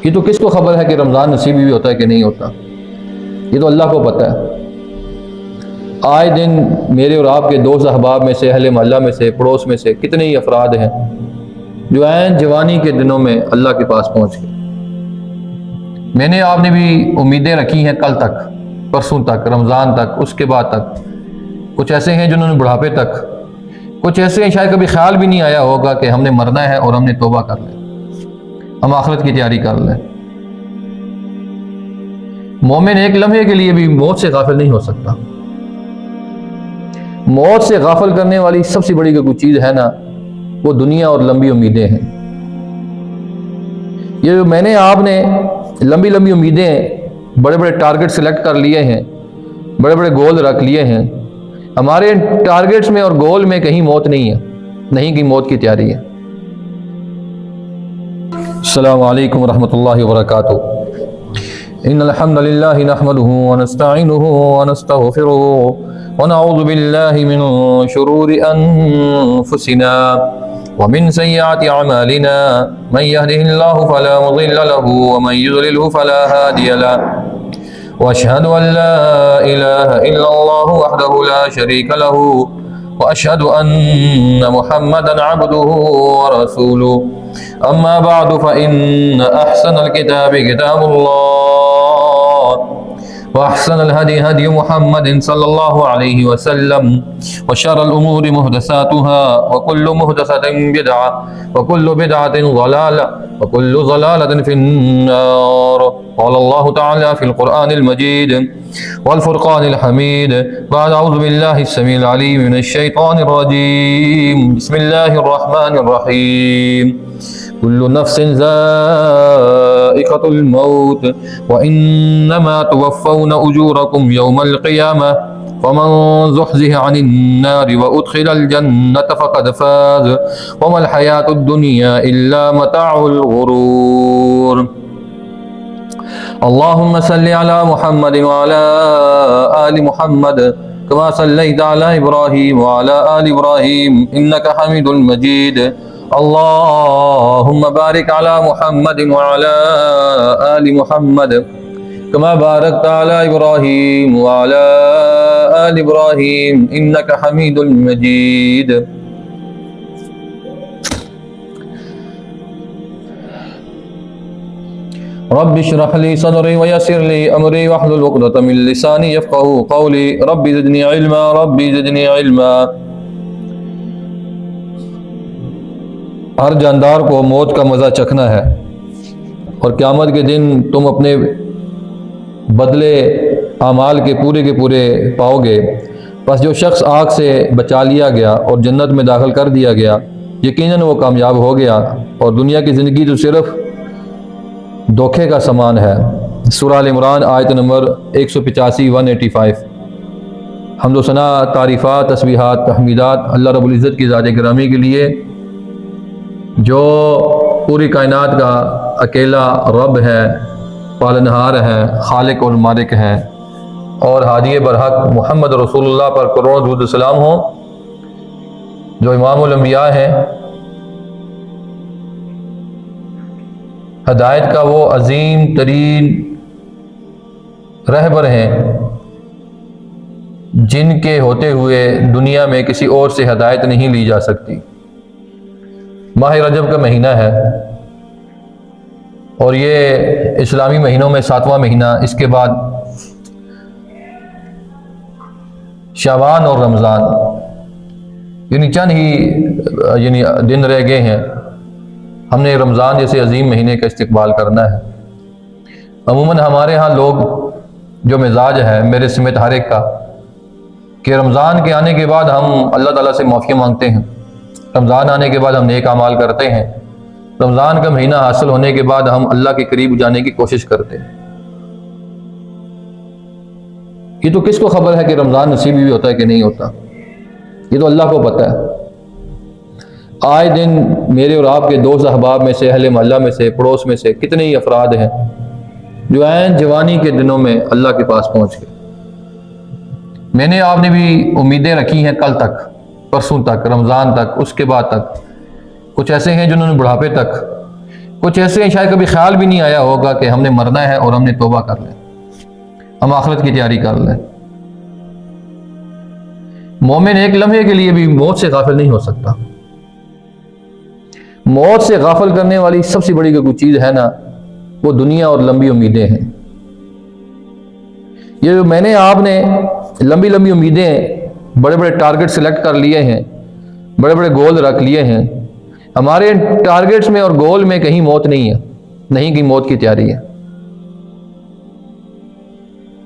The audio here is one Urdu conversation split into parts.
یہ تو کس کو خبر ہے کہ رمضان نصیب بھی ہوتا ہے کہ نہیں ہوتا؟ یہ تو اللہ کو پتہ ہے۔ آئے دن میرے اور آپ کے دوست احباب میں سے، اہل محلہ میں سے، پڑوس میں سے کتنے ہی افراد ہیں جو عین جوانی کے دنوں میں اللہ کے پاس پہنچ گئے۔ میں نے آپ نے بھی امیدیں رکھی ہیں کل تک، پرسوں تک، رمضان تک، اس کے بعد تک۔ کچھ ایسے ہیں جنہوں نے بڑھاپے تک، کچھ ایسے ہیں شاید کبھی خیال بھی نہیں آیا ہوگا کہ ہم نے مرنا ہے اور ہم نے توبہ کر لیں، ہم آخرت کی تیاری کر لیں۔ مومن ایک لمحے کے لیے بھی موت سے غافل نہیں ہو سکتا۔ موت سے غافل کرنے والی سب سے بڑی کوئی چیز ہے نا، وہ دنیا اور لمبی امیدیں ہیں۔ یہ جو میں نے آپ نے لمبی لمبی امیدیں، بڑے بڑے ٹارگٹ سلیکٹ کر لیے ہیں، بڑے بڑے گول رکھ لیے ہیں، ہمارے ٹارگٹس میں اور گول میں کہیں موت نہیں ہے، نہیں کہ موت کی تیاری ہے۔ السلام علیکم ورحمۃ اللہ وبرکاتہ۔ ان الحمد للہ نحمده ونستعینه ونستغفره ونعوذ باللہ من شرور انفسنا ومن سیئات اعمالنا من يهده الله فلا مضل له ومن يضلله فلا هادي له واشهد ان لا اله الا الله وحده لا شريك له واشهد ان محمدا عبده ورسوله اما بعد فان احسن الكتاب كتاب الله وأحسن الهدي هدي محمد صلى الله عليه وسلم وشر الأمور محدثاتها وكل محدثة بدعة وكل بدعة ضلالة وكل ضلالة في النار. قال الله تعالى في القرآن المجيد والفرقان الحميد بعد أعوذ بالله السميع العليم من الشيطان الرجيم بسم الله الرحمن الرحيم كل نفس ذائقة الموت وإنما توفون أجوركم يوم القيامة فمن زحزح عن النار وأدخل الجنة فقد فاز وما الحياة الدنيا إلا متاع الغرور. اللهم صل على محمد وعلى آل محمد كما صليت على إبراهيم وعلى آل إبراهيم إنك حميد مجيد. اللهم بارك على محمد وعلى آل محمد كما باركت على إبراهيم وعلى آل إبراهيم إنك حميد مجيد. رب اشرح لي صدري ويسر لي أمري واحلل عقدة من لساني يفقهوا قولي. رب زدني علما ربي زدني علما. ہر جاندار کو موت کا مزہ چکھنا ہے اور قیامت کے دن تم اپنے بدلے اعمال کے پورے پاؤ گے. پس جو شخص آگ سے بچا لیا گیا اور جنت میں داخل کر دیا گیا یقیناً وہ کامیاب ہو گیا اور دنیا کی زندگی تو صرف دھوکے کا سامان ہے. سورہ ال عمران آیت نمبر 185 185. حمد و ثنا، تعریفات، تسبیحات، تحمیدات اللہ رب العزت کی ذات گرامی کے لیے جو پوری کائنات کا اکیلا رب ہے، پالنہار ہے، خالق اور مالک ہے، اور ہادی برحق محمد رسول اللہ پر کروڑوں درود السلام ہوں، جو امام الانبیاء ہیں، ہدایت کا وہ عظیم ترین رہبر ہیں جن کے ہوتے ہوئے دنیا میں کسی اور سے ہدایت نہیں لی جا سکتی. ماہ رجب کا مہینہ ہے اور یہ اسلامی مہینوں میں 7واں مہینہ. اس کے بعد شعبان اور رمضان، یعنی چند ہی دن رہ گئے ہیں. ہم نے رمضان جیسے عظیم مہینے کا استقبال کرنا ہے. عموماً ہمارے ہاں لوگ جو مزاج ہے میرے سمیت ہر ایک کا کہ رمضان کے آنے کے بعد ہم اللہ تعالیٰ سے معافی مانگتے ہیں، رمضان آنے کے بعد ہم نیک اعمال کرتے ہیں، رمضان کا مہینہ حاصل ہونے کے بعد ہم اللہ کے قریب جانے کی کوشش کرتے ہیں. یہ تو کس کو خبر ہے کہ رمضان نصیب بھی ہوتا ہے کہ نہیں ہوتا؟ یہ تو اللہ کو پتہ ہے. آئے دن میرے اور آپ کے دوست احباب میں سے، اہل محلہ میں سے، پڑوس میں سے کتنے ہی افراد ہیں جو عین جوانی کے دنوں میں اللہ کے پاس پہنچ گئے. میں نے آپ نے بھی امیدیں رکھی ہیں کل تک، پرسوں تک، رمضان تک، اس کے بعد تک. کچھ ایسے ہیں جنہوں نے بڑھاپے تک، کچھ ایسے ہیں شاید کبھی خیال بھی نہیں آیا ہوگا کہ ہم نے مرنا ہے اور ہم نے توبہ کر لیں، ہم آخرت کی تیاری کر لیں۔ مومن ایک لمحے کے لیے بھی موت سے غافل نہیں ہو سکتا۔ موت سے غافل کرنے والی سب سے بڑی کوئی چیز ہے نا، وہ دنیا اور لمبی امیدیں ہیں۔ یہ جو میں نے آپ نے لمبی لمبی امیدیں، بڑے بڑے ٹارگٹ سلیکٹ کر لیے ہیں، بڑے بڑے گول رکھ لیے ہیں، ہمارے ٹارگٹس میں اور گول میں کہیں موت نہیں ہے، نہیں کہ موت کی تیاری ہے۔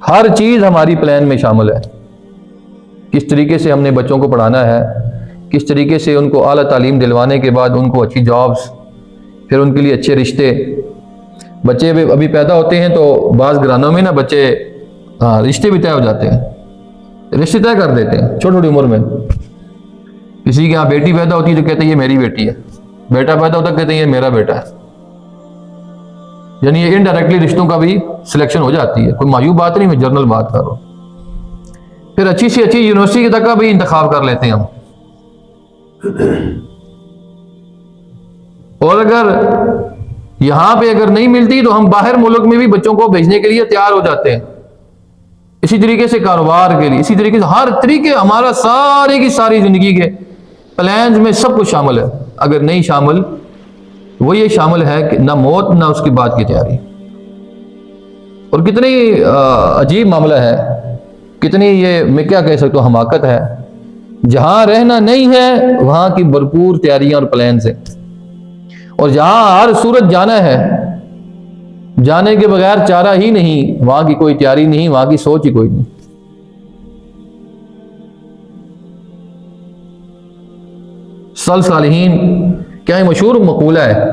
ہر چیز ہماری پلان میں شامل ہے۔ کس طریقے سے ہم نے بچوں کو پڑھانا ہے، کس طریقے سے ان کو اعلیٰ تعلیم دلوانے کے بعد ان کو اچھی جابز، پھر ان کے لیے اچھے رشتے۔ بچے ابھی پیدا ہوتے ہیں تو بعض گھرانوں میں نا بچے رشتے بھی طے ہو جاتے ہیں، رشتے طے کر دیتے ہیں چھوٹی چھوٹی عمر میں۔ کسی کے یہاں بیٹی پیدا ہوتی ہے تو کہتے ہیں یہ میری بیٹی ہے، بیٹا پیدا ہوتا ہے کہتے ہیں یہ میرا بیٹا ہے۔ یعنی یہ انڈائریکٹلی رشتوں کا بھی سلیکشن ہو جاتی ہے، کوئی معیوب بات نہیں، میں جنرل بات کر رہا ہوں۔ پھر اچھی سے اچھی یونیورسٹی تک کا بھی انتخاب کر لیتے ہیں ہم، اور اگر یہاں پہ اگر نہیں ملتی تو ہم باہر ملک میں بھی بچوں کو بھیجنے کے لیے تیار ہو جاتے ہیں۔ اسی طریقے سے کاروبار کے لیے، اسی طریقے سے ہر طریقے، ہمارا ساری کی ساری زندگی کے پلانز میں سب کچھ شامل ہے۔ اگر نہیں شامل، وہ یہ شامل ہے کہ نہ موت نہ اس کی بعد کی تیاری۔ اور کتنی عجیب معاملہ ہے، کتنی یہ میں کیا کہہ سکتا ہوں حماقت ہے۔ جہاں رہنا نہیں ہے وہاں کی بھرپور تیاریاں اور پلانز ہیں، اور جہاں ہر صورت جانا ہے، جانے کے بغیر چارہ ہی نہیں، وہاں کی کوئی تیاری نہیں، وہاں کی سوچ ہی کوئی نہیں۔ صالحین کیا مشہور مقولہ ہے،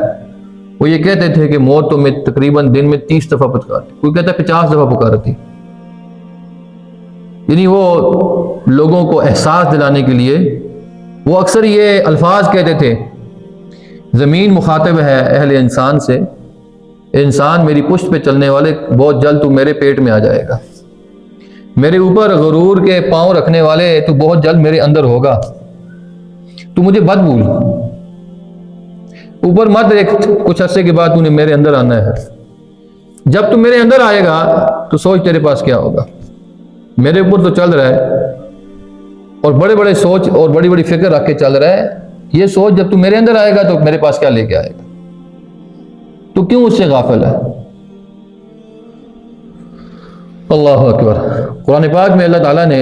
وہ یہ کہتے تھے کہ موت تو میں تقریباً دن میں 30 دفعہ پکارتی، کوئی کہتا ہے 50 دفعہ پکارتی۔ یعنی وہ لوگوں کو احساس دلانے کے لیے وہ اکثر یہ الفاظ کہتے تھے، زمین مخاطب ہے اہل انسان سے، انسان میری پشت پہ چلنے والے، بہت جلد تو میرے پیٹ میں آ جائے گا، میرے اوپر غرور کے پاؤں رکھنے والے تو بہت جلد میرے اندر ہوگا، تو مجھے مت بھول، اوپر مت دیکھ، کچھ عرصے کے بعد تو نے میرے اندر آنا ہے۔ جب تو میرے اندر آئے گا تو سوچ تیرے پاس کیا ہوگا، میرے اوپر تو چل رہا ہے اور بڑے بڑے سوچ اور بڑی بڑی فکر رکھ کے چل رہا ہے، یہ سوچ جب تو میرے اندر آئے گا تو میرے پاس کیا لے کے آئے گا، تو کیوں اس سے غافل ہے؟ اللہ اکبر۔ قرآن پاک میں اللہ تعالیٰ نے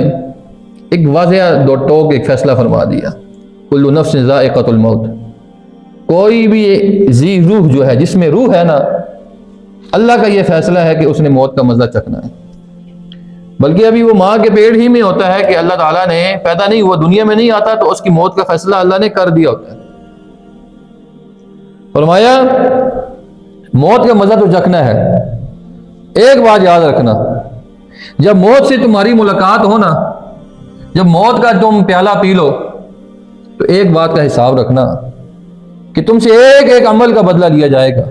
ایک واضح دو ٹوک ایک فیصلہ فرما دیا، کل نفس ذائقۃ الموت، کوئی بھی ذی روح جو ہے، جس میں روح ہے نا، اللہ کا یہ فیصلہ ہے کہ اس نے موت کا مزہ چکھنا ہے۔ بلکہ ابھی وہ ماں کے پیٹ ہی میں ہوتا ہے کہ اللہ تعالیٰ نے پیدا نہیں ہوا، دنیا میں نہیں آتا تو اس کی موت کا فیصلہ اللہ نے کر دیا ہوتا ہے۔ فرمایا موت کا مزہ تو چکھنا ہے، ایک بات یاد رکھنا، جب موت سے تمہاری ملاقات ہو نا، جب موت کا تم پیالہ پی لو تو ایک بات کا حساب رکھنا کہ تم سے ایک ایک عمل کا بدلہ لیا جائے گا،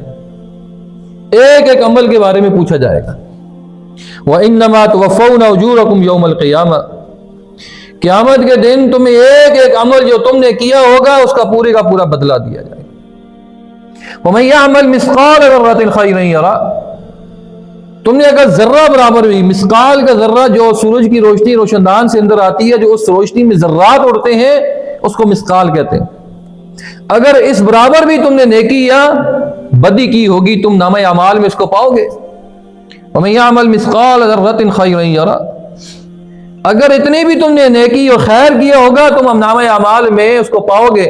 ایک ایک عمل کے بارے میں پوچھا جائے گا۔ وَإِنَّمَا تُوَفَّوْنَ أُجُورَكُمْ يَوْمَ الْقِيَامَةِ، قیامت کے دن تمہیں ایک ایک عمل جو تم نے کیا ہوگا اس کا پورے کا پورا بدلہ دیا جائے گا۔ وَمَن يَعْمَلْ مِثْقَالَ ذَرَّةٍ خَيْرًا يَرَهُ، تم نے اگر ذرہ برابر بھی، مثقال کا ذرہ جو سورج کی روشنی روشندان سے اندر آتی ہے، جو اس روشنی میں ذرات اڑتے ہیں، اس کو مثقال کہتے ہیں، اگر اس برابر بھی تم نے نیکی یا بدی کی ہوگی تم نامہ اعمال میں اس کو پاؤ گے۔ وَمَن يَعْمَلْ مِثْقَالَ ذَرَّةٍ خَيْرًا يَرَهُ، اگر اتنی بھی تم نے نیکی اور خیر کیا ہوگا تم نامہ اعمال میں اس کو پاؤ گے۔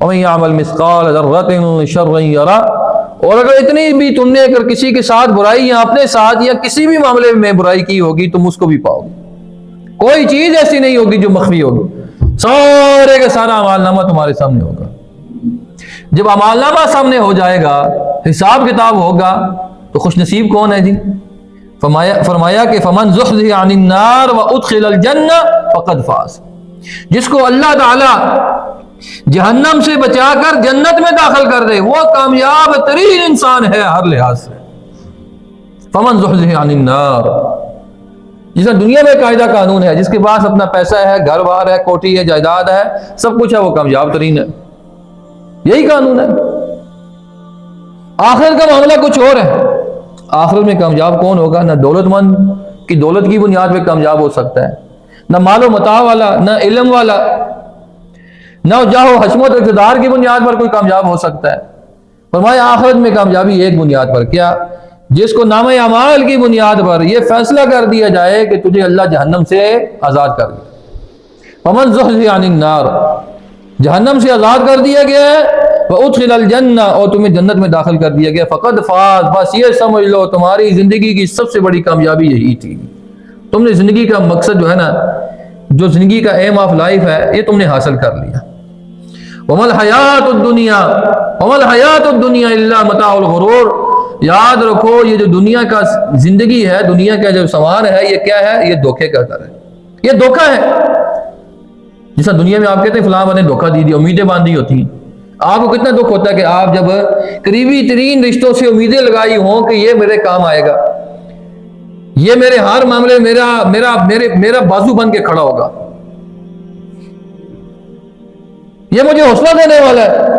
وَمَن يَعْمَلْ مِثْقَالَ ذَرَّةٍ شَرًّا يَرَهُ، اور اگر اتنی بھی تم نے اگر کسی کے ساتھ برائی یا اپنے ساتھ یا کسی بھی معاملے میں برائی کی ہوگی تم اس کو بھی پاؤ گے۔ کوئی چیز ایسی نہیں ہوگی جو مخفی ہوگی، سارے کا سارا اعمال نامہ تمہارے سامنے ہوگا۔ جب اعمال نامہ سامنے ہو جائے گا، حساب کتاب ہوگا، تو خوش نصیب کون ہے جی؟ فرمایا کہ فمن زحزح عن النار وادخل الجنہ فقد فاز، جس کو اللہ تعالی جہنم سے بچا کر جنت میں داخل کر دے وہ کامیاب ترین انسان ہے ہر لحاظ سے۔ فمن زحزح عن النار، جس کا دنیا میں قاعدہ قانون ہے، جس کے پاس اپنا پیسہ ہے، گھر بار ہے، کوٹھی ہے، جائیداد ہے، سب کچھ ہے، وہ کامیاب ترین ہے، یہی قانون ہے۔ آخرت کا معاملہ کچھ اور ہے. آخرت میں کامیاب کون ہوگا؟ نہ دولت مند کی دولت کی بنیاد پہ کامیاب ہو سکتا ہے، نہ مال و متاع والا، نہ علم والا، نہ جاہ و حشمت اقتدار کی بنیاد پر کوئی کامیاب ہو سکتا ہے. فرمایا آخرت میں کامیابی ایک بنیاد پر، کیا؟ جس کو نامہ اعمال کی بنیاد پر یہ فیصلہ کر دیا جائے کہ تجھے اللہ جہنم سے آزاد کر دیا. فمن زحزح عن النار، جہنم سے آزاد کر دیا گیا ہے، وادخل الجنہ، اور تمہیں جنت میں داخل کر دیا گیا، فقد فاز، بس یہ سمجھ لو تمہاری زندگی کی سب سے بڑی کامیابی یہی تھی. تم نے زندگی کا مقصد جو ہے نا، جو زندگی کا ایم آف لائف ہے، یہ تم نے حاصل کر لیا. وما الحیات الدنیا وما الحیات الدنیا الا متاع الغرور، یاد رکھو یہ جو دنیا کا زندگی ہے، دنیا کا جو سامان ہے، یہ کیا ہے؟ یہ دھوکے کا گھر ہے، یہ دھوکہ ہے. جیسا دنیا میں آپ کہتے ہیں فلاں نے دھوکہ دی، امیدیں باندھی ہوتی ہیں. آپ کو کتنا دکھ ہوتا ہے کہ آپ جب قریبی ترین رشتوں سے امیدیں لگائی ہوں کہ یہ میرے کام آئے گا، یہ میرے ہر معاملے میرا بازو بن کے کھڑا ہوگا، یہ مجھے حوصلہ دینے والا ہے،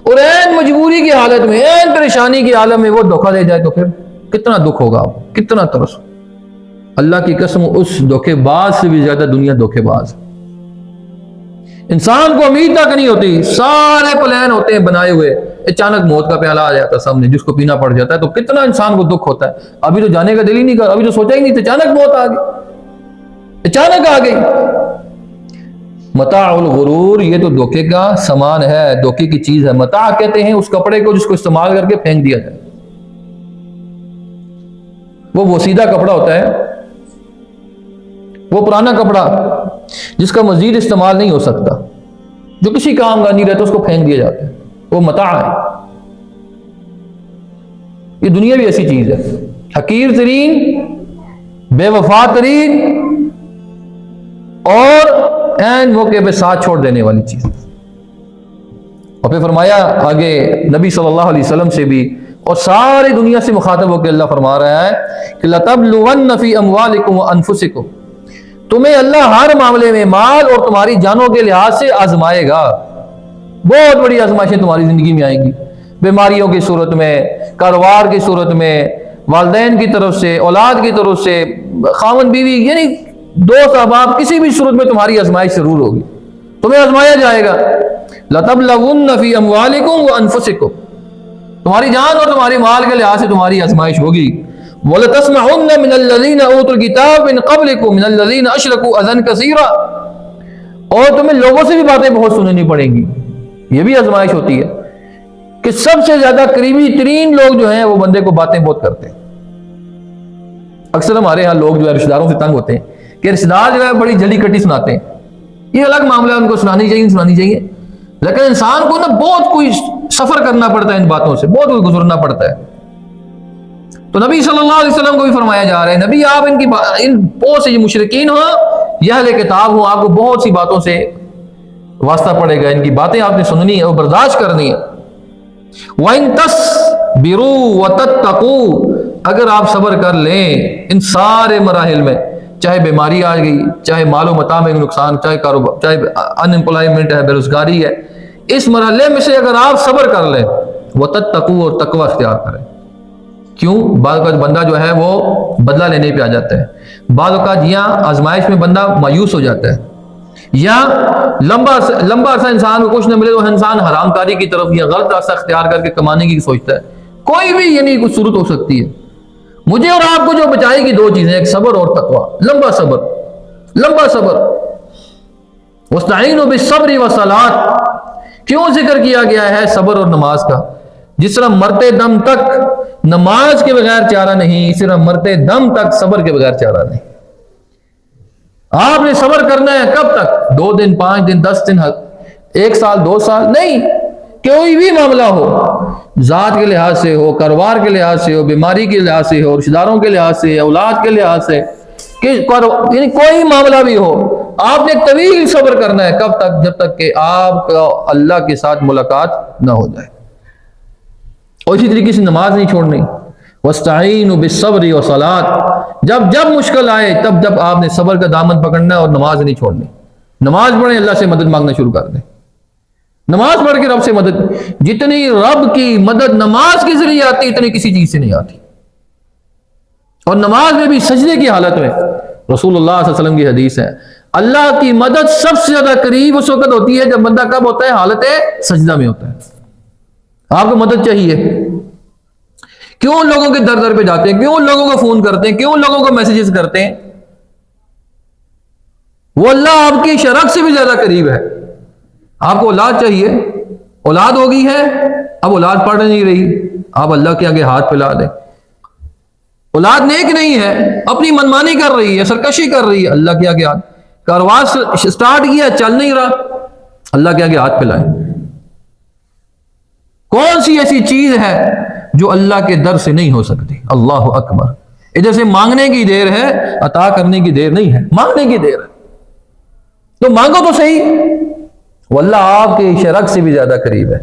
اور این مجبوری کی حالت میں، این پریشانی کی عالم میں وہ دھوکہ دے جائے تو پھر کتنا دکھ ہوگا آپ کو، کتنا ترس. اللہ کی قسم اس دھوکے باز سے بھی زیادہ دنیا دھوکے باز ہے. انسان کو امید تک نہیں ہوتی، سارے پلان ہوتے ہیں بنائے ہوئے، اچانک موت کا پیالہ آ جاتا ہے سامنے جس کو پینا پڑ جاتا ہے تو کتنا انسان کو دکھ ہوتا ہے. ابھی تو جانے کا دل ہی نہیں کر، ابھی تو سوچا ہی نہیں تھا، اچانک موت آ گئی، اچانک آ گئی. متاع الغرور، یہ تو دھوکے کا سامان ہے، دھوکے کی چیز ہے. متاع کہتے ہیں اس کپڑے کو جس کو استعمال کر کے پھینک دیا جائے. وہ سیدھا کپڑا ہوتا ہے، وہ پرانا کپڑا جس کا مزید استعمال نہیں ہو سکتا، جو کسی کام کا نہیں رہتا، اس کو پھینک دیا جاتا ہے، وہ متاع ہے. یہ دنیا بھی ایسی چیز ہے، حقیر ترین، بے وفا ترین، اور این موقع پہ ساتھ چھوڑ دینے والی چیز. اور پھر فرمایا آگے نبی صلی اللہ علیہ وسلم سے بھی اور ساری دنیا سے مخاطب ہو کے اللہ فرما رہا ہے کہ لَتَبْلُوَنَّ فِي أَمْوَالِكُمْ وَأَنفُسِكُمْ، تمہیں اللہ ہر معاملے میں مال اور تمہاری جانوں کے لحاظ سے آزمائے گا. بہت بڑی آزمائشیں تمہاری زندگی میں آئیں گی، بیماریوں کی صورت میں، کاروبار کی صورت میں، والدین کی طرف سے، اولاد کی طرف سے، خاوند بیوی، یعنی دوست احباب، کسی بھی صورت میں تمہاری آزمائش ضرور ہوگی، تمہیں آزمایا جائے گا. لَتَبْلَوُنَّ فِي أَمْوَالِكُمْ وَأَنفُسِكُمْ، تمہاری جان اور تمہاری مال کے لحاظ سے تمہاری آزمائش ہوگی. وَلَتَسْمَعُنَّ مِنَ الَّذِينَ أُوتُوا الْكِتَابَ مِنْ قَبْلِكُمْ مِنَ الَّذِينَ أَشْرَكُوا أَذًى كَثِيرًا، اور تمہیں لوگوں سے بھی باتیں بہت سننی پڑیں گی. یہ بھی آزمائش ہوتی ہے کہ سب سے زیادہ قریبی ترین لوگ جو ہیں وہ بندے کو باتیں بہت کرتے ہیں. اکثر ہمارے ہاں لوگ جو ہے رشتہ داروں سے تنگ ہوتے ہیں کہ رشتہ دار جو ہے بڑی جلی کٹی سناتے ہیں. یہ الگ معاملہ ہے، ان کو سنانی چاہیے، سنانی چاہیے، لیکن انسان کو نا بہت کوئی سفر کرنا پڑتا ہے، ان باتوں سے بہت کوئی گزرنا پڑتا ہے. تو نبی صلی اللہ علیہ وسلم کو بھی فرمایا جا رہا ہے، نبی آپ ان بہت سے مشرکین ہوں یا اہل کتاب ہوں، آپ کو بہت سی باتوں سے واسطہ پڑے گا، ان کی باتیں آپ نے سننی ہے اور برداشت کرنی ہے. وَإِن تَصْبِرُوا وَتَتَّقُوا، اگر آپ صبر کر لیں ان سارے مراحل میں، چاہے بیماری آ گئی، چاہے مال و متاع میں نقصان، چاہے کاروبار، چاہے ان امپلائمنٹ ہے، بے روزگاری ہے، اس مرحلے میں سے اگر آپ صبر کر لیں، وَتَتَّقُوا، اور تقوی اختیار کریں. کیوں؟ بعض اوقات بندہ جو ہے وہ بدلہ لینے پہ آ جاتا ہے، بعض اوقات یا آزمائش میں بندہ مایوس ہو جاتا ہے، یا لمبا عرصہ انسان کو کچھ نہ ملے تو انسان حرام کاری کی طرف یا غلط راستہ اختیار کر کے کمانے کی سوچتا ہے. کوئی بھی یعنی کچھ صورت ہو سکتی ہے. مجھے اور آپ کو جو بچائے گی دو چیزیں، ایک صبر اور تقوی، لمبا صبر، لمبا صبر. وَاسْتَعِينُوا بِالصَّبْرِ وَالصَّلَاةِ، کیوں ذکر کیا گیا ہے صبر اور نماز کا؟ جس طرح مرتے دم تک نماز کے بغیر چارہ نہیں، اسی طرح مرتے دم تک صبر کے بغیر چارہ نہیں. آپ نے صبر کرنا ہے کب تک؟ 2 دن، 5 دن، 10 دن، 1 سال، 2 سال نہیں. کوئی بھی معاملہ ہو، ذات کے لحاظ سے ہو، کاروبار کے لحاظ سے ہو، بیماری کے لحاظ سے ہو، رشتہ داروں کے لحاظ سے، اولاد کے لحاظ سے، یعنی کوئی معاملہ بھی ہو، آپ نے طویل صبر کرنا ہے. کب تک؟ جب تک کہ آپ کا اللہ کے ساتھ ملاقات نہ ہو جائے. اور اسی طریقے سے نماز نہیں چھوڑنی. وَاسْتَعِينُوا بِالصَّبْرِ وَالصَّلَاةِ، جب مشکل آئے تب آپ نے صبر کا دامن پکڑنا ہے اور نماز نہیں چھوڑنی. نماز پڑھیں، اللہ سے مدد مانگنا شروع کر دیں. نماز پڑھ کے رب سے مدد، جتنی رب کی مدد نماز کے ذریعے آتی اتنی کسی چیز سے نہیں آتی. اور نماز میں بھی سجدے کی حالت میں رسول اللہ صلی اللہ علیہ وسلم کی حدیث ہے، اللہ کی مدد سب سے زیادہ قریب اس وقت ہوتی ہے جب بندہ کب ہوتا ہے؟ حالت سجدہ میں ہوتا ہے. آپ کو مدد چاہیے، کیوں لوگوں کے در در پہ جاتے ہیں؟ کیوں لوگوں کو فون کرتے ہیں؟ کیوں لوگوں کو میسیجز کرتے ہیں؟ وہ اللہ آپ کی شرک سے بھی زیادہ قریب ہے. آپ کو اولاد چاہیے، اولاد ہوگی ہے، اب اولاد پڑھ نہیں رہی، آپ اللہ کے آگے ہاتھ پھیلا دیں. اولاد نیک نہیں ہے، اپنی منمانی کر رہی ہے، سرکشی کر رہی ہے، اللہ کے آگے ہاتھ. کاروبار سٹارٹ کیا چل نہیں رہا، اللہ کے آگے ہاتھ پھیلائیں. کون سی ایسی چیز ہے جو اللہ کے در سے نہیں ہو سکتی؟ اللہ اکبر. ادھر سے مانگنے کی دیر ہے، عطا کرنے کی دیر نہیں ہے، مانگنے کی دیر ہے. تو مانگو تو صحیح، واللہ آپ کے شرک سے بھی زیادہ قریب ہے.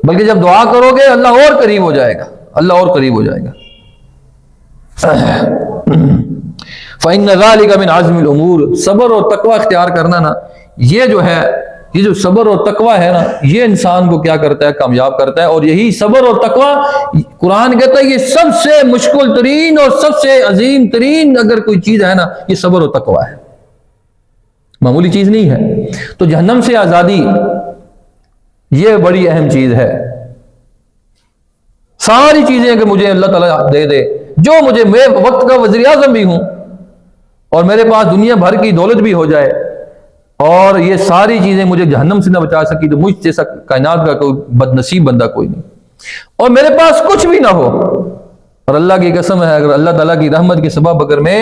بلکہ جب دعا کرو گے اللہ اور قریب ہو جائے گا، اللہ اور قریب ہو جائے گا. فَإِنَّ ذَلِكَ مِنْ عَزْمِ الْأُمُورِ. صبر اور تقوی اختیار کرنا نا، یہ جو ہے، یہ جو صبر اور تقوی ہے نا، یہ انسان کو کیا کرتا ہے؟ کامیاب کرتا ہے. اور یہی صبر اور تقوی، قرآن کہتا ہے یہ سب سے مشکل ترین اور سب سے عظیم ترین اگر کوئی چیز ہے نا، یہ صبر اور تقوی ہے، معمولی چیز نہیں ہے. تو جہنم سے آزادی یہ بڑی اہم چیز ہے. ساری چیزیں کہ مجھے اللہ تعالیٰ دے دے، جو مجھے، میں وقت کا وزیر اعظم بھی ہوں اور میرے پاس دنیا بھر کی دولت بھی ہو جائے اور یہ ساری چیزیں مجھے جہنم سے نہ بچا سکی، تو مجھ جیسا کائنات کا کوئی بد نصیب بندہ کوئی نہیں. اور میرے پاس کچھ بھی نہ ہو، اور اللہ کی قسم ہے اگر اللہ تعالیٰ کی رحمت کے سبب اگر میں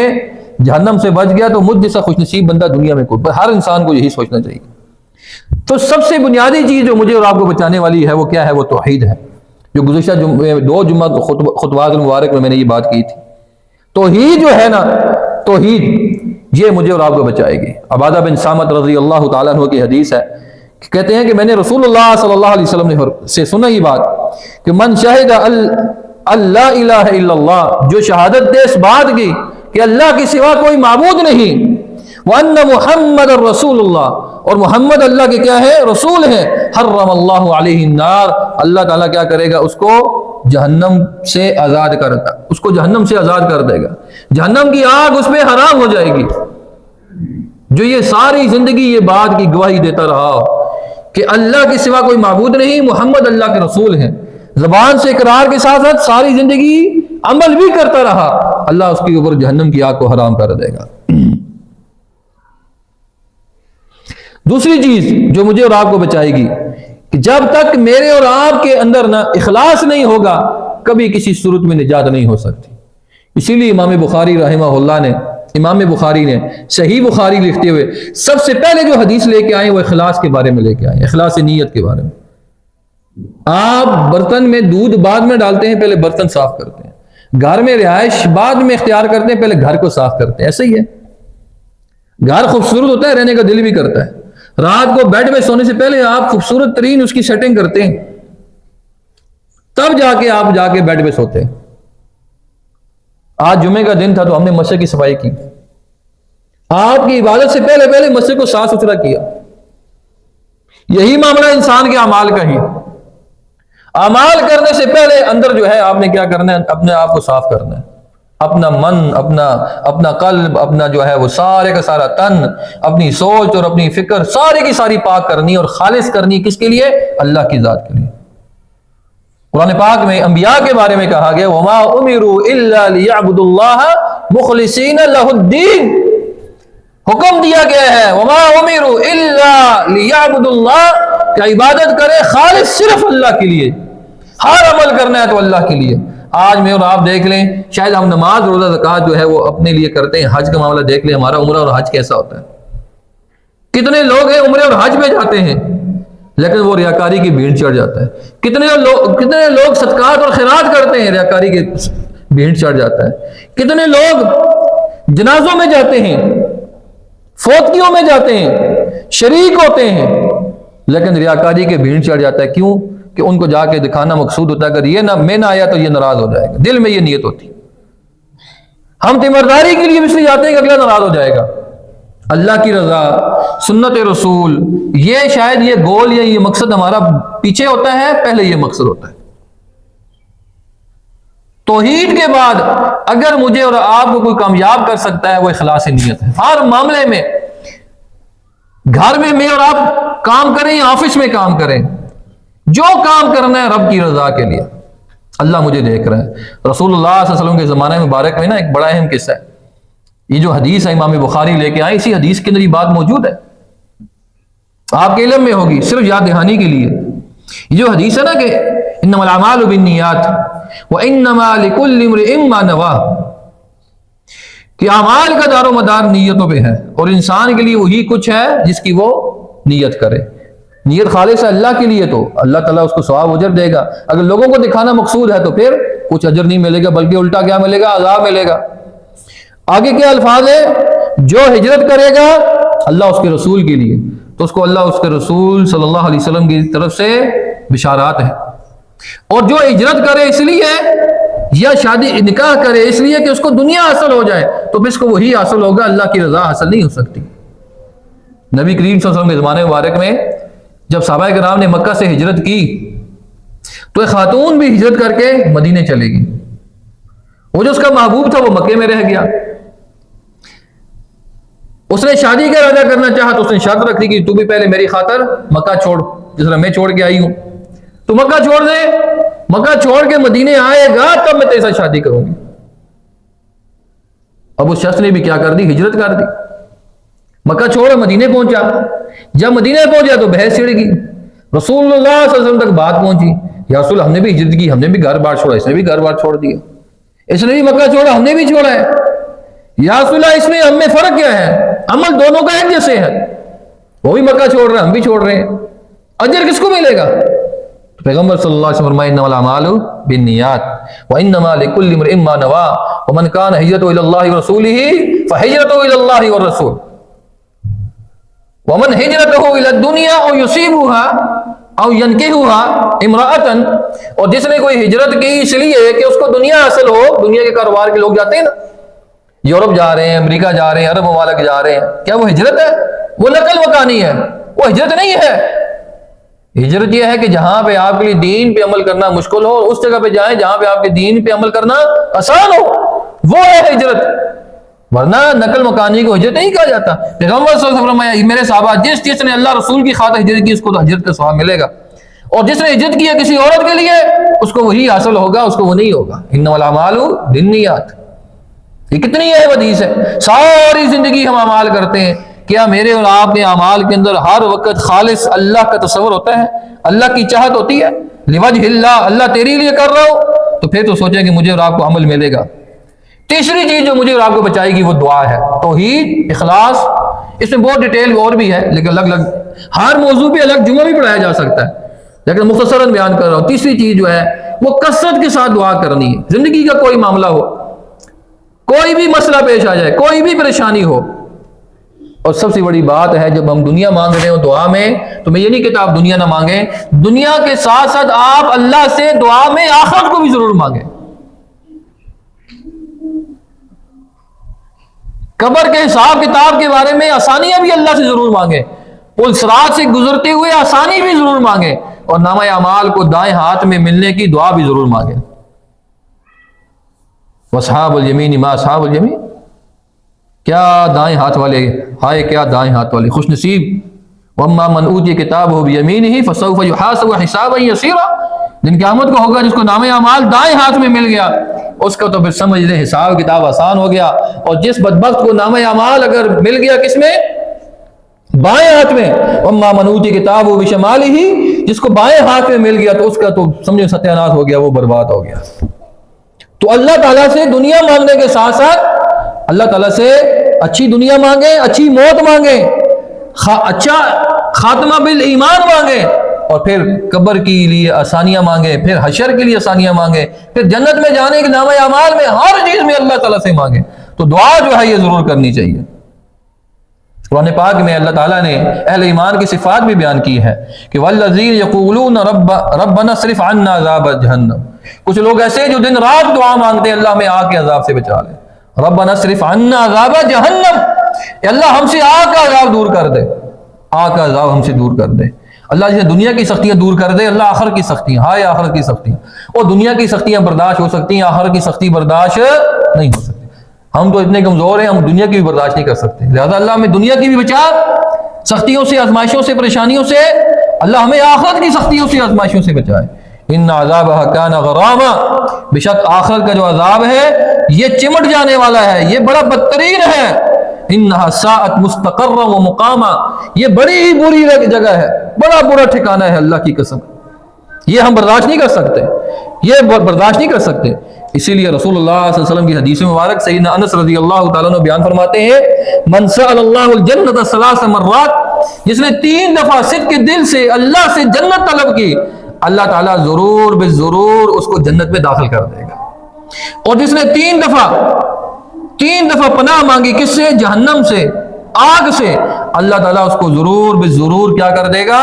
جہنم سے بچ گیا تو مجھ جیسا خوش نصیب بندہ دنیا میں کوئی، ہر انسان کو یہی سوچنا چاہیے. تو سب سے بنیادی چیز جو مجھے اور آپ کو بچانے والی ہے وہ کیا ہے؟ وہ توحید ہے، جو گزشتہ دو جمعہ خطبات المبارک میں نے یہ بات کی تھی. توحید جو ہے نا، توحید یہ مجھے اور آپ کو بچائے گی. عبادہ بن صامت رضی اللہ تعالیٰ عنہ کی حدیث ہے، کہتے ہیں کہ میں نے رسول اللہ صلی اللہ علیہ وسلم سے سنا یہ بات کہ من شہد اللہ الہ الا اللہ، جو شہادت دے اس بات کی کہ اللہ کے سوا کوئی معبود نہیں، وَأَنَّ مُحَمَّدَ الرَّسُولُ اللَّهِ، اور محمد اللہ کے کیا ہے؟ رسول ہے. حرم اللہ علیہ النار، اللہ تعالیٰ کیا کرے گا؟ اس کو جہنم سے آزاد کرتا، اس کو جہنم سے آزاد کر دے گا. جہنم کی آگ اس پہ حرام ہو جائے گی. جو یہ ساری زندگی یہ بات کی گواہی دیتا رہا کہ اللہ کے سوا کوئی معبود نہیں، محمد اللہ کے رسول ہیں، زبان سے اقرار کے ساتھ ساتھ ساری زندگی عمل بھی کرتا رہا، اللہ اس کے اوپر جہنم کی آگ کو حرام کر دے گا. دوسری چیز جو مجھے اور آپ کو بچائے گی کہ جب تک میرے اور آپ کے اندر نہ اخلاص نہیں ہوگا کبھی کسی صورت میں نجات نہیں ہو سکتی. اسی لیے امام بخاری رحمہ اللہ نے، امام بخاری نے صحیح بخاری لکھتے ہوئے سب سے پہلے جو حدیث لے کے آئے وہ اخلاص کے بارے میں لے کے آئے، اخلاص نیت کے بارے میں. آپ برتن میں دودھ بعد میں ڈالتے ہیں، پہلے برتن صاف کرتے ہیں. گھر میں رہائش بعد میں اختیار کرتے ہیں، پہلے گھر کو صاف کرتے ہیں. ایسا ہی ہے، گھر خوبصورت ہوتا ہے، رہنے کا دل بھی کرتا ہے. رات کو بیڈ میں سونے سے پہلے آپ خوبصورت ترین اس کی سیٹنگ کرتے ہیں، تب جا کے آپ جا کے بیڈ میں سوتے ہیں. آج جمعے کا دن تھا تو ہم نے مسجد کی صفائی کی، آپ کی عبادت سے پہلے پہلے مسجد کو صاف ستھرا کیا. یہی معاملہ انسان کے اعمال کا ہی. اعمال کرنے سے پہلے اندر جو ہے آپ نے کیا کرنا ہے؟ اپنے آپ کو صاف کرنا ہے. اپنا من، اپنا قلب، اپنا جو ہے وہ سارے کا سارا تن، اپنی سوچ اور اپنی فکر ساری کی ساری پاک کرنی اور خالص کرنی. کس کے لیے؟ اللہ کی ذات کے لیے. قرآن پاک میں انبیاء کے بارے میں کہا گیا وَمَا أُمِرُوا إِلَّا لِيَعْبُدُوا اللَّهَ مُخْلِصِينَ لَهُ الدِّينَ. حکم دیا گیا ہے وَمَا أُمِرُوا إِلَّا لِيَعْبُدُوا اللَّهَ، کہ عبادت کرے خالص صرف اللہ کے لیے. ہر عمل کرنا ہے تو اللہ کے لیے. آج میں اور آپ دیکھ لیں، شاید ہم نماز روزہ زکوٰۃ جو ہے وہ اپنے لیے کرتے ہیں. حج کا معاملہ دیکھ لیں، ہمارا عمرہ اور حج کیسا ہوتا ہے. کتنے لوگ ہیں عمرے اور حج میں جاتے ہیں لیکن وہ ریاکاری کی بھیڑ چڑھ جاتا ہے. کتنے لوگ صدقات اور خیرات کرتے ہیں، ریاکاری کی بھیڑ چڑھ جاتا ہے. کتنے لوگ جنازوں میں جاتے ہیں، فوتگیوں میں جاتے ہیں، شریک ہوتے ہیں، لیکن ریاکاری کے بھیڑ چڑھ جاتا ہے. کیوں؟ کہ ان کو جا کے دکھانا مقصود ہوتا ہے اگر یہ نہ میں نہ آیا تو یہ ناراض ہو جائے گا. دل میں یہ نیت ہوتی. ہم تیمارداری کے لیے بھی اس لیے جاتے ہیں کہ اگلا ناراض ہو جائے گا. اللہ کی رضا، سنت رسول، یہ شاید یہ گول یا یہ مقصد ہمارا پیچھے ہوتا ہے، پہلے یہ مقصد ہوتا ہے۔ توحید کے بعد اگر مجھے اور آپ کو کوئی کامیاب کر سکتا ہے وہ اخلاص نیت ہے۔ ہر معاملے میں، گھر میں اور آپ کام کریں، آفس میں کام کریں، جو کام کرنا ہے رب کی رضا کے لیے، اللہ مجھے دیکھ رہا ہے۔ رسول اللہ صلی اللہ علیہ وسلم کے زمانے مبارک میں نا ایک بڑا اہم قصہ ہے، یہ جو حدیث ہے امام بخاری لے کے آئے، اسی حدیث کے اندر یہ بات موجود ہے، آپ کے علم میں ہوگی، صرف یاد دہانی کے لیے۔ یہ جو حدیث ہے نا کہ انما الاعمال بالنیات وانما لکل امرئ ما نوی، کہ اعمال کا دار و مدار نیتوں پہ ہے، اور انسان کے لیے وہی کچھ ہے جس کی وہ نیت کرے۔ نیت خالص ہے اللہ کے لیے تو اللہ تعالیٰ اس کو ثواب اجر دے گا، اگر لوگوں کو دکھانا مقصود ہے تو پھر کچھ اجر نہیں ملے گا، بلکہ الٹا کیا ملے گا؟ عذاب ملے گا۔ آگے کیا الفاظ ہے؟ جو ہجرت کرے گا اللہ اس کے رسول کے لیے، تو اس کو اللہ اس کے رسول صلی اللہ علیہ وسلم کی طرف سے بشارات ہیں، اور جو ہجرت کرے اس لیے یا شادی نکاح کرے اس لیے کہ اس کو دنیا حاصل ہو جائے، تو پھر اس کو وہی حاصل ہوگا، اللہ کی رضا حاصل نہیں ہو سکتی۔ نبی کریم صلی اللہ علیہ وسلم کے زمانے مبارک میں جب صحابہ کرام نے مکہ سے ہجرت کی تو ایک خاتون بھی ہجرت کر کے مدینے چلے گی، وہ جو اس کا محبوب تھا وہ مکے میں رہ گیا، اس نے شادی کا ارادہ کرنا چاہا تو اس نے شرط رکھ دی کہ تو بھی پہلے میری خاطر مکہ چھوڑ، جس طرح میں چھوڑ کے آئی ہوں تو مکہ چھوڑ دے، مکہ چھوڑ کے مدینے آئے گا تب میں تیرے ساتھ شادی کروں گی۔ اب اس شخص نے بھی کیا کر دی؟ ہجرت کر دی، مکہ چھوڑ مدینے پہنچا۔ جب مدینے پہنچا تو بحث چھڑ گئی، رسول اللہ صلی اللہ علیہ وسلم تک بات پہنچی، یا رسول ہم نے بھی ہجرت کی، ہم نے بھی گھر بار چھوڑا، اس نے بھی گھر بار چھوڑ دیا، اس نے بھی مکہ چھوڑا، ہم نے بھی چھوڑا ہے، یا رسول اللہ اس میں ہم میں فرق کیا ہے؟ عمل دونوں کا ایک جیسے ہے، وہ بھی مکہ چھوڑ رہا ہے، ہم بھی چھوڑ رہے ہیں، اجر کس کو ملے گا؟ تو پیغمبر صلی اللہ علیہ وسلم فرمائے انما الاعمال بالنیات وانما لکل امرئ ما نوی ومن کان ہجرتہ الی اللہ ورسولہ فہجرتہ الی اللہ والرسول ومن ہجرتہ الی الدنیا او یصیبها او ینکحها امرأة، اور جس نے کوئی ہجرت کی اس لیے کہ اس کو دنیا حاصل ہو، دنیا کے کاروبار کے لوگ جاتے ہیں نا، یورپ جا رہے ہیں، امریکہ جا رہے ہیں، عرب ممالک جا رہے ہیں، کیا وہ ہجرت ہے؟ وہ نقل مکانی ہے، وہ ہجرت نہیں ہے۔ ہجرت یہ ہے کہ جہاں پہ آپ کے لیے دین پہ عمل کرنا مشکل ہو اس جگہ پہ جائیں جہاں پہ آپ کے دین پہ عمل کرنا آسان ہو، وہ ہے ہجرت، ورنہ نقل مکانی کو ہجرت نہیں کہا جاتا۔ پیغمبر صلی اللہ علیہ وسلم میرے صحابہ جس نے اللہ رسول کی خاطر ہجرت کی اس کو تو ہجرت کا ثواب ملے گا، اور جس نے ہجرت کی ہے کسی عورت کے لیے اس کو وہی حاصل ہوگا، اس کو وہ نہیں ہوگا۔ انما الاعمال بالنیات، یہ کتنی ہے حدیث ہے، ساری زندگی ہم اعمال کرتے ہیں، کیا میرے اور آپ کے اعمال کے اندر ہر وقت خالص اللہ کا تصور ہوتا ہے؟ اللہ کی چاہت ہوتی ہے؟ لوجہ اللہ، اللہ تیری لیے کر رہا ہوں، تو پھر تو سوچیں کہ مجھے اور آپ کو عمل ملے گا۔ تیسری چیز جو مجھے اور آپ کو بچائے گی وہ دعا ہے، توحید، اخلاص، اس میں بہت ڈیٹیل اور بھی ہے، لیکن الگ الگ ہر موضوع پہ الگ جمعہ بھی پڑھایا جا سکتا ہے، لیکن مختصراً بیان کر رہا ہوں۔ تیسری چیز جو ہے وہ کثرت کے ساتھ دعا کرنی ہے۔ زندگی کا کوئی معاملہ ہو، کوئی بھی مسئلہ پیش آ جائے، کوئی بھی پریشانی ہو، اور سب سے بڑی بات ہے جب ہم دنیا مانگ رہے ہو دعا میں، تو میں یہ نہیں کہتا آپ دنیا نہ مانگیں، دنیا کے ساتھ ساتھ آپ اللہ سے دعا میں آخرت کو بھی ضرور مانگیں۔ قبر کے حساب کتاب کے بارے میں آسانیاں بھی اللہ سے ضرور مانگیں، پل صراط سے گزرتے ہوئے آسانی بھی ضرور مانگیں، اور نامہ اعمال کو دائیں ہاتھ میں ملنے کی دعا بھی ضرور مانگیں۔ واصحاب الیمین ما اصحاب الیمین، کیا دائیں ہاتھ والے، ہائے کیا دائیں ہاتھ والے خوش نصیب۔ واما من اوتی کتابہ بیمینہ فسوف یحاسب حسابا یسیرا، جن قیامت کو ہوگا جس کو نامہ اعمال دائیں ہاتھ میں مل گیا اس کا تو پھر سمجھ لیں حساب کتاب آسان ہو گیا، اور جس بدبخت کو نامہ اعمال اگر مل گیا کس میں؟ بائیں ہاتھ میں، واما من اوتی کتابہ بشمالہ، جس کو بائیں ہاتھ میں مل گیا تو اس کا تو سمجھے ستیہ ناش ہو گیا، وہ برباد ہو گیا۔ تو اللہ تعالیٰ سے دنیا مانگنے کے ساتھ ساتھ اللہ تعالیٰ سے اچھی دنیا مانگیں، اچھی موت مانگیں، اچھا خاتمہ بالایمان مانگیں، اور پھر قبر کے لیے آسانیاں مانگیں، پھر حشر کے لیے آسانیااں مانگیں، پھر جنت میں جانے کے نامہ اعمال میں ہر چیز میں اللہ تعالیٰ سے مانگیں۔ تو دعا جو ہے یہ ضرور کرنی چاہیے۔ قرآن پاک میں اللہ تعالیٰ نے اہل ایمان کی صفات بھی بیان کی ہے کہ والذین یقولون ربنا اصرف عنا عذاب جہنم، کچھ لوگ ایسے جو دن رات دعا مانگتے ہیں اللہ میں آگ کے عذاب سے بچا لے۔ ربنا اصرف عنا عذاب جہنم، کہ اللہ ہم سے آگ کا عذاب دور کر دے، آگ کا عذاب ہم سے دور کر دے۔ اللہ جسے دنیا کی سختیاں دور کر دے، اللہ آخر کی سختیاں، ہائے آخر کی سختیاں، اور دنیا کی سختیاں برداشت ہو سکتی ہیں، آخر کی سختی برداشت نہیں ہو سکتی۔ ہم تو اتنے کمزور ہیں، ہم دنیا کی بھی برداشت نہیں کر سکتے، لہذا اللہ ہمیں دنیا کی بھی بچا، سختیوں سے، آزمائشوں سے، پریشانیوں سے، اللہ ہمیں آخرت کی سختیوں سے، آزمائشوں سے بچائے۔ ان عذابھا کان غراما، بے شک آخرت کا جو عذاب ہے یہ چمٹ جانے والا ہے، یہ بڑا بدترین ہے۔ انہا ساءت مستقرا و مقاما، یہ بڑی ہی بری جگہ ہے، بڑا برا ٹھکانہ ہے، اللہ کی قسم، یہ ہم برداشت نہیں کر سکتے، یہ برداشت نہیں کر سکتے۔ اسی لیے رسول اللہ صلی اللہ علیہ وسلم کی حدیث مبارک سیدنا انس رضی اللہ تعالیٰ عنہ بیان فرماتے ہیں، من سأل اللہ الجنت ثلاث مرات، جس نے 3 دفعہ صدق کے دل سے اللہ سے جنت طلب کی، اللہ تعالیٰ ضرور بالضرور اس کو جنت میں داخل کر دے گا۔ اور جس نے 3 دفعہ پناہ مانگی، کس سے؟ جہنم سے، آگ سے، اللہ تعالیٰ اس کو ضرور بالضرور کیا کر دے گا؟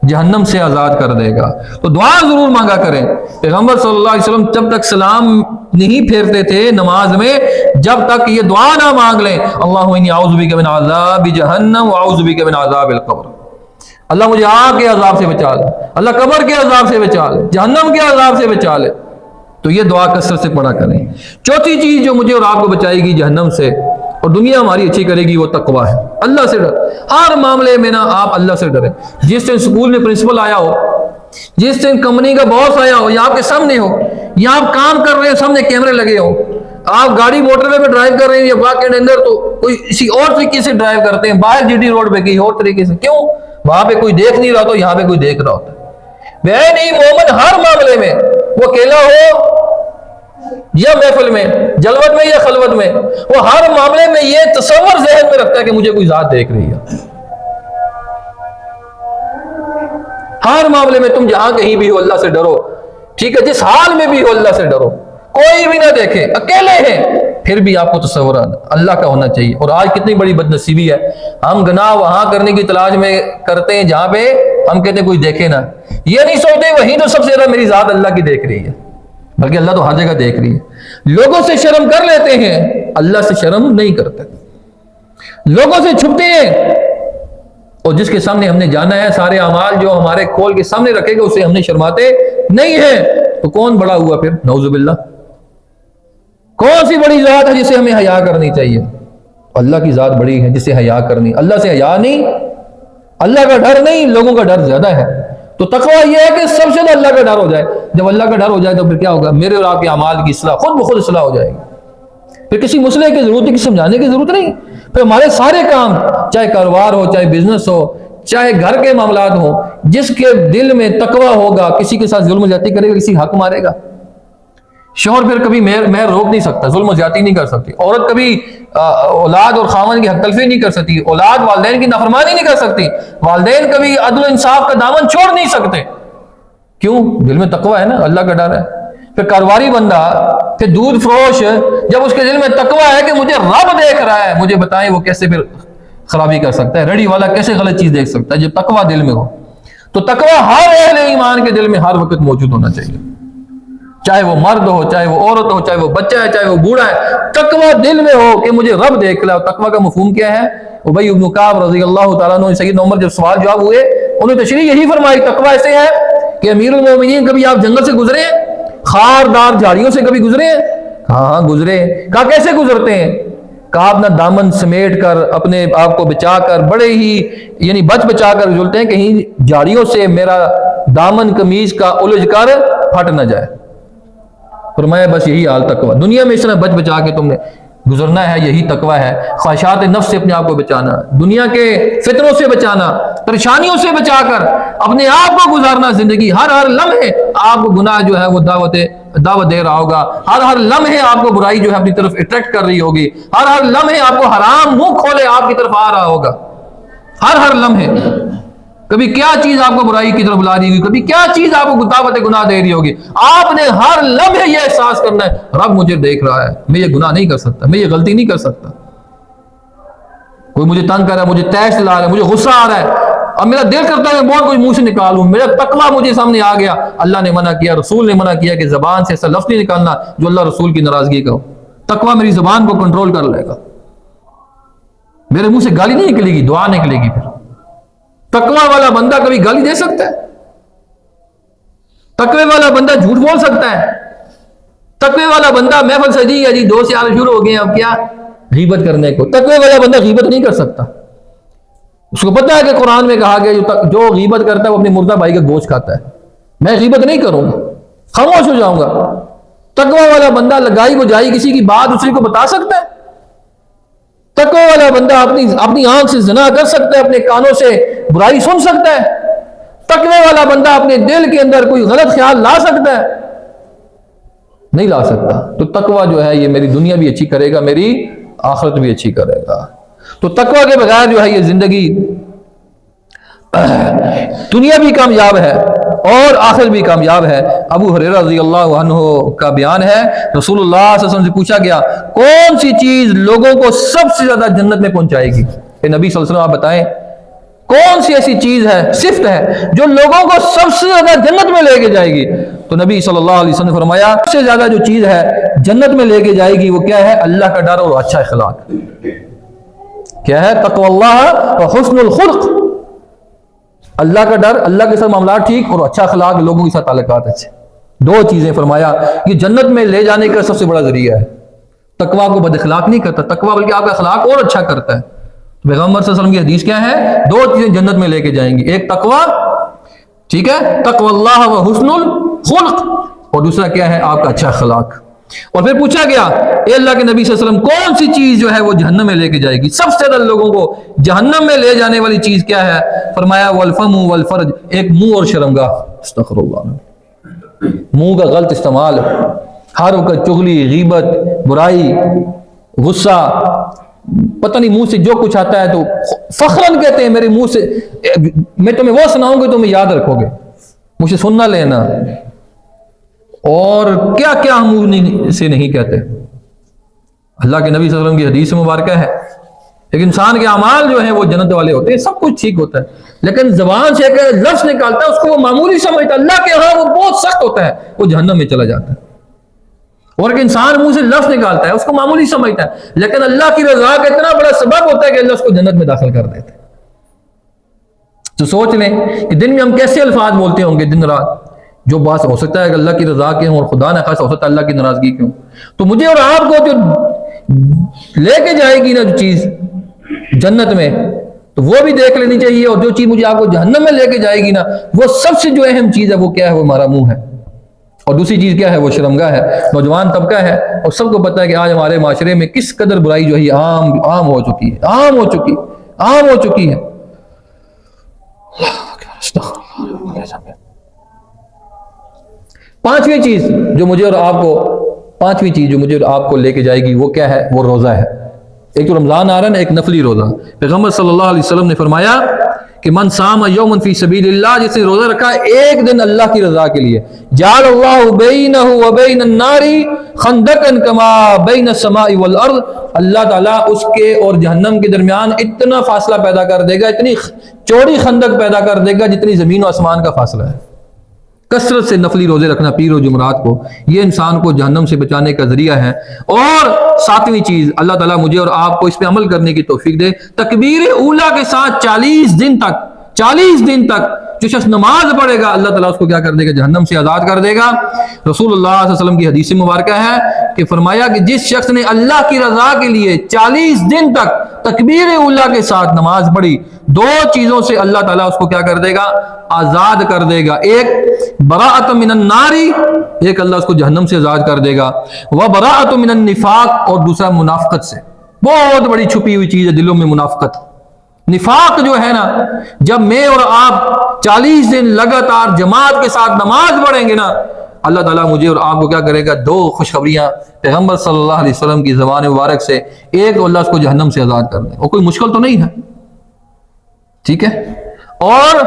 جہنم سے آزاد کر دے گا۔ تو دعا ضرور مانگا کریں۔ پیغمبر صلی اللہ علیہ وسلم جب تک سلام نہیں پھیرتے تھے نماز میں، جب تک یہ دعا نہ مانگ لیں، اللہم انی اعوذ بک من عذاب جہنم واعوذ بک من عذاب القبر، اللہ مجھے آگ کے عذاب سے بچا لے، اللہ قبر کے عذاب سے بچا لے، جہنم کے عذاب سے بچا لے۔ تو یہ دعا کثرت سے پڑھا کریں۔ چوتھی چیز جو مجھے اور آپ کو بچائے گی جہنم سے اور دنیا ہماری اچھی کرے گی، وہ تقویٰ ہے، اللہ سے ڈر۔ ہر معاملے میں نا آپ اللہ سے ڈریں۔ جس دن سکول میں پرنسپل آیا ہو، جس دن کمپنی کا باس آیا ہو، یا آپ کے سامنے ہو، یا آپ کام کر رہے ہیں، سامنے کیمرے لگے ہو، آپ گاڑی موٹر وے پہ ڈرائیو کر رہے ہیں یا واقع اندر، تو کوئی کسی اور طریقے سے ڈرائیو کرتے ہیں، باہر جی ٹی روڈ پہ کہیں اور طریقے سے، کیوں؟ وہاں پہ کوئی دیکھ نہیں رہا تو یہاں پہ کوئی دیکھ رہا ہوتا ہے۔ بے نہیں مومن ہر معاملے میں، وہ اکیلا ہو یا محفل میں، جلوت میں یا خلوت میں، وہ ہر معاملے میں یہ تصور ذہن میں رکھتا ہے کہ مجھے کوئی ذات دیکھ رہی ہے۔ ہر معاملے میں تم جہاں کہیں بھی ہو اللہ سے ڈرو، ٹھیک ہے؟ جس حال میں بھی ہو اللہ سے ڈرو، کوئی بھی نہ دیکھے، اکیلے ہیں پھر بھی آپ کو تصور اللہ کا ہونا چاہیے۔ اور آج کتنی بڑی بد نصیبی ہے، ہم گناہ وہاں کرنے کی تلاش میں کرتے ہیں جہاں پہ ہم کہتے ہیں کوئی دیکھے نہ، یہ نہیں سوچتے وہیں تو سب سے زیادہ میری ذات اللہ کی دیکھ رہی ہے، بلکہ اللہ تو ہر جگہ دیکھ رہی ہے۔ لوگوں سے شرم کر لیتے ہیں، اللہ سے شرم نہیں کرتے، لوگوں سے چھپتے ہیں، اور جس کے سامنے ہم نے جانا ہے، سارے اعمال جو ہمارے کھول کے سامنے رکھے گا اسے ہم نے شرماتے نہیں ہیں، تو کون بڑا ہوا پھر؟ نعوذ باللہ، کون سی بڑی ذات ہے جسے ہمیں حیا کرنی چاہیے؟ اللہ کی ذات بڑی ہے جسے حیا کرنی، اللہ سے حیا نہیں، اللہ کا ڈر نہیں، لوگوں کا ڈر زیادہ ہے۔ تو تقویٰ یہ ہے کہ سب سے اللہ کا ڈر ہو جائے۔ جب اللہ کا ڈر ہو جائے تو پھر کیا ہوگا؟ میرے اور آپ کے اعمال کی اصلاح خود بخود اصلاح ہو جائے گی، پھر کسی مسئلے کی ضرورت نہیں، کسی سمجھانے کی ضرورت نہیں، پھر ہمارے سارے کام، چاہے کاروبار ہو، چاہے بزنس ہو، چاہے گھر کے معاملات ہوں، جس کے دل میں تقویٰ ہوگا، کسی کے ساتھ ظلم و زیادتی کرے گا، کسی حق مارے گا۔ شوہر پھر کبھی مہر روک نہیں سکتا، ظلم و زیادتی نہیں کر سکتی، عورت کبھی اولاد اور خاوند کی حق تلفی نہیں کر سکتی، اولاد والدین کی نافرمانی نہیں کر سکتی، والدین کبھی عدل و انصاف کا دامن چھوڑ نہیں سکتے، کیوں؟ دل میں تقویٰ ہے نا، اللہ کا ڈر ہے۔ پھر کاروباری بندہ، پھر دودھ فروش، جب اس کے دل میں تقویٰ ہے کہ مجھے رب دیکھ رہا ہے، مجھے بتائیں وہ کیسے پھر خرابی کر سکتا ہے؟ ریڈی والا کیسے غلط چیز دیکھ سکتا ہے جب تقویٰ دل میں ہو؟ تو تقویٰ ہر اہل ایمان کے دل میں ہر وقت موجود ہونا چاہیے، چاہے وہ مرد ہو، چاہے وہ عورت ہو، چاہے وہ بچہ ہے، چاہے وہ بوڑھا ہے، تقویٰ دل میں ہو کہ مجھے رب دیکھ رہا ہے۔ تقویٰ کا مفہوم کیا ہے؟ ابی بن کعب رضی اللہ تعالیٰ عنہ، سیدنا عمر جب سوال جواب ہوئے، انہوں نے تشریح یہی فرمائی، تقویٰ ایسے ہے کہ امیر المومنین کبھی آپ جنگل سے گزرے ہیں، خاردار جھاڑیوں سے کبھی گزرے ہیں؟ ہاں گزرے۔ کہا کیسے گزرتے ہیں؟ کہا اپنا دامن سمیٹ کر، اپنے آپ کو بچا کر، بڑے ہی یعنی بچا کر گزرتے ہیں، کہیں جھاڑیوں سے میرا دامن قمیض کا الجھ کر پھٹ نہ جائے۔ فرمایا بس یہی حال تقویٰ، دنیا میں اس طرح بچا کے تم نے گزرنا ہے، یہی تقویٰ ہے۔ خواہشات نفس سے اپنے آپ کو بچانا، دنیا کے فتنوں سے بچانا، پریشانیوں سے بچا کر اپنے آپ کو گزارنا زندگی۔ ہر لمحے آپ کو گناہ جو ہے وہ دعوت دے رہا ہوگا، ہر لمحے آپ کو برائی جو ہے اپنی طرف اٹریکٹ کر رہی ہوگی، ہر لمحے آپ کو حرام منہ کھولے آپ کی طرف آ رہا ہوگا، ہر لمحے کبھی کیا چیز آپ کو برائی کی طرف بلا رہی ہوگی، کبھی کیا چیز آپ کو دعوت گناہ دے رہی ہوگی۔ آپ نے ہر لمحے یہ احساس کرنا ہے رب مجھے دیکھ رہا ہے، میں یہ گناہ نہیں کر سکتا، میں یہ غلطی نہیں کر سکتا، کوئی مجھے تنگ کر رہا ہے، مجھے تیش دلا رہا ہے، مجھے غصہ آ رہا ہے، اب میرا دل کرتا ہے میں بہت کچھ منہ سے نکالوں، میرا تقویٰ مجھے سامنے آ گیا۔ اللہ نے منع کیا، رسول نے منع کیا کہ زبان سے ایسا لفظ نہیں نکالنا جو اللہ رسول کی ناراضگی کا ہو۔ تقویٰ میری زبان کو کنٹرول کر لے گا، میرے منہ سے گالی نہیں نکلے گی، دعا نکلے گی۔ پھر تقوی والا بندہ کبھی گالی دے سکتا ہے؟ تقوی والا بندہ جھوٹ بول سکتا ہے؟ تقوی والا بندہ محفل سے جی دوست یار شروع ہو گئے اب کیا غیبت کرنے کو، تقوی والا بندہ غیبت نہیں کر سکتا۔ اس کو پتا ہے کہ قرآن میں کہا گیا جو غیبت کرتا ہے وہ اپنے مردہ بھائی کا گوشت کھاتا ہے، میں غیبت نہیں کروں گا، خاموش ہو جاؤں گا۔ تقوی والا بندہ لگائی بجائی کسی کی بات دوسرے کو بتا سکتا ہے؟ تقوی والا بندہ اپنی آنکھ سے زنا کر سکتا ہے، اپنے کانوں سے برائی سن سکتا ہے؟ تقوی والا بندہ اپنے دل کے اندر کوئی غلط خیال لا سکتا ہے؟ نہیں لا سکتا۔ تو تقوی جو ہے یہ میری دنیا بھی اچھی کرے گا، میری آخرت بھی اچھی کرے گا۔ تو تقوی کے بغیر جو ہے یہ زندگی دنیا بھی کامیاب ہے اور آخرت بھی کامیاب ہے۔ ابو ہریرہ رضی اللہ عنہ کا بیان ہے، رسول اللہ صلی اللہ علیہ وسلم سے پوچھا گیا کون سی چیز لوگوں کو سب سے زیادہ جنت میں پہنچائے گی؟ کہ نبی صلی اللہ علیہ وسلم آپ بتائیں کون سی ایسی چیز ہے، صفت ہے جو لوگوں کو سب سے زیادہ جنت میں لے کے جائے گی؟ تو نبی صلی اللہ علیہ وسلم نے فرمایا سب سے زیادہ جو چیز ہے جنت میں لے کے جائے گی وہ کیا ہے؟ اللہ کا ڈر اور اچھا اخلاق۔ کیا ہے؟ تقوی اللہ و حسن الخلق، اللہ کا ڈر، اللہ کے ساتھ معاملات ٹھیک، اور اچھا اخلاق، لوگوں کے ساتھ تعلقات اچھے۔ دو چیزیں فرمایا یہ جنت میں لے جانے کا سب سے بڑا ذریعہ ہے۔ تقوی کو بد اخلاق نہیں کرتا، تقوی بلکہ آپ کا اخلاق اور اچھا کرتا ہے۔ پیغمبر صلی اللہ علیہ وسلم کی حدیث کیا ہے؟ دو چیزیں جنت میں لے کے جائیں گی، ایک تقوی، ٹھیک ہے، تقوی اللہ و حسن الخلق، اور دوسرا کیا ہے؟ آپ کا اچھا اخلاق۔ اور پھر پوچھا گیا اے اللہ کے نبی صلی اللہ علیہ وسلم کون سی چیز جو ہے وہ جہنم میں لے کے جائے گی؟ سب سے زیادہ لوگوں کو جہنم میں لے جانے والی چیز کیا ہے؟ فرمایا والفم والفرج، ایک منہ اور شرمگاہ۔ استغفر اللہ، منہ کا غلط استعمال، ہر وقت چغلی، غیبت، برائی، غصہ، پتہ نہیں منہ سے جو کچھ آتا ہے تو فخراً کہتے ہیں میرے منہ سے میں تمہیں وہ سناؤں گا تمہیں یاد رکھو گے، مجھ سے سننا لینا، اور کیا کیا ہم منہ سے نہیں کہتے۔ اللہ کے نبی صلی اللہ علیہ وسلم کی حدیث مبارکہ ہے ایک انسان کے اعمال جو ہیں وہ جنت والے ہوتے ہیں، سب کچھ ٹھیک ہوتا ہے، لیکن زبان سے ایک لفظ نکالتا ہے اس کو وہ معمولی سمجھتا ہے، اللہ کے ہاں وہ بہت سخت ہوتا ہے، وہ جہنم میں چلا جاتا ہے۔ اور ایک انسان منہ سے لفظ نکالتا ہے اس کو معمولی سمجھتا ہے، لیکن اللہ کی رضا کا اتنا بڑا سبب ہوتا ہے کہ اللہ اس کو جنت میں داخل کر دیتے ہیں۔ تو سوچ لیں کہ دن میں ہم کیسے الفاظ بولتے ہوں گے دن رات، جو بات ہو سکتا ہے کہ اللہ کی رضا کے ہوں اور خدا نہ خاص ہو سکتا ہے اللہ کی ناراضگی کے ہوں۔ تو مجھے اور آپ کو جو لے کے جائے گی نا جو چیز جنت میں، تو وہ بھی دیکھ لینی چاہیے، اور جو چیز مجھے آپ کو جہنم میں لے کے جائے گی نا وہ سب سے جو اہم چیز ہے وہ کیا ہے؟ وہ ہمارا منہ ہے، اور دوسری چیز کیا ہے؟ وہ شرمگاہ ہے۔ نوجوان طبقہ ہے اور سب کو پتہ ہے کہ آج ہمارے معاشرے میں کس قدر برائی جو ہے عام ہو چکی ہے، عام ہو چکی ہے۔ پانچویں چیز جو مجھے اور آپ کو لے کے جائے گی وہ کیا ہے؟ وہ روزہ ہے۔ ایک تو رمضان آ رہا ہے نا، ایک نفلی روزہ۔ پیغمبر صلی اللہ علیہ وسلم نے فرمایا کہ من صام یوما فی سبیل اللہ، جس نے روزہ رکھا ایک دن اللہ کی رضا کے لیے، جعل اللہ بینہ و بین النار خندقا کما بین السماء والارض، اللہ تعالیٰ اس کے اور جہنم کے درمیان اتنا فاصلہ پیدا کر دے گا، اتنی چوڑی خندق پیدا کر دے گا جتنی زمین و آسمان کا فاصلہ ہے۔ کثرت سے نفلی روزے رکھنا پیر و جمعرات کو، یہ انسان کو جہنم سے بچانے کا ذریعہ ہے۔ اور ساتویں چیز، اللہ تعالیٰ مجھے اور آپ کو اس پہ عمل کرنے کی توفیق دے، تکبیر اولیٰ کے ساتھ 40 دن تک جو شخص نماز پڑھے گا اللہ تعالیٰ اس کو کیا کر دے گا؟ جہنم سے آزاد کر دے گا۔ رسول اللہ صلی اللہ علیہ وسلم کی حدیث مبارکہ ہے کہ فرمایا کہ جس شخص نے اللہ کی رضا کے لیے 40 دن تک تکبیر اولیٰ کے ساتھ نماز پڑھی، دو چیزوں سے اللہ تعالیٰ اس کو کیا کر دے گا؟ آزاد کر دے گا۔ ایک براءۃ من النار، ایک اللہ اس کو جہنم سے آزاد کر دے گا، وبراءۃ من النفاق، اور دوسرا منافقت سے۔ بہت بڑی چھپی ہوئی چیز ہے دلوں میں منافقت، نفاق جو ہے نا۔ جب میں اور آپ 40 دن لگاتار جماعت کے ساتھ نماز پڑھیں گے نا، اللہ تعالیٰ مجھے اور آپ کو کیا کرے گا؟ دو خوشخبریاں پیغمبر صلی اللہ علیہ وسلم کی زبان مبارک سے، ایک تو اللہ اس کو جہنم سے آزاد کر دے، اور کوئی مشکل تو نہیں ہے، ٹھیک ہے۔ اور